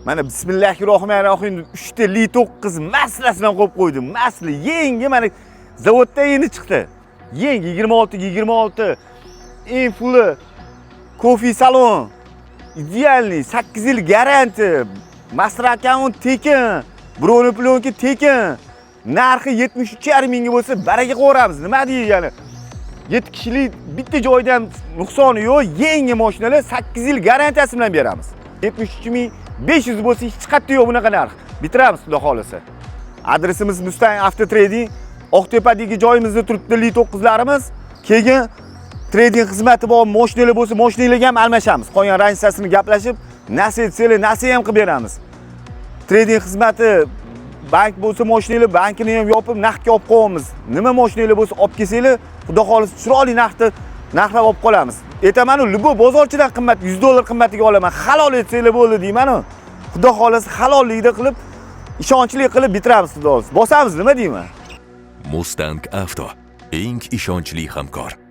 Mana bismillahirrohmanirrohim 3 ta Li9 maslasidan qo'yib qo'ydim. Masli yangi mana zavoddan endi chiqdi. Yangi 26 infli kofe salon. Idealniy 8 yil garanti. Master akkaunt tekin, birovni plyonka tekin. Narxi 73,5 mingga bo'lsa, baraka qo'ramiz. Nima deygani? 7 kishilik bitta joydan nuqsoni yo'q, yangi mashinalar 8 yil garantiyasi bilan beramiz. 73,500 bo'lsa hech qayerda yo'q bunaqa narx. Bitiramiz xudo xolasa. Adresimiz Mustang Auto Trading. Oqtepadagi joyimizda turibdi Li9larimiz. Keyin trading xizmati bor, mashinalar bo'lsa, mashinalarga ham almashamiz. Qolgan ransasini gaplashib, nasiya etsanglar, nasiya ham qilib beramiz. Trading xizmati bank bo'lsa, mashinalar bankini ham yopib, naqdga olib qo'yamiz. Nima mashinalar bo'lsa, olib kelsanglar, xudo xolasa chiroyli narxlab olib qolamiz. Aytaman-ku, libo bozorchidan qimmat, $100 qimmatiga olaman. Halol etsanglar bo'ldi deyman-ku. Xudo xolasa halollikda qilib, ishonchli qilib bitiramiz xudo xolasa. Bosamiz, nima deyman? Mustang Auto eng ishonchli hamkor.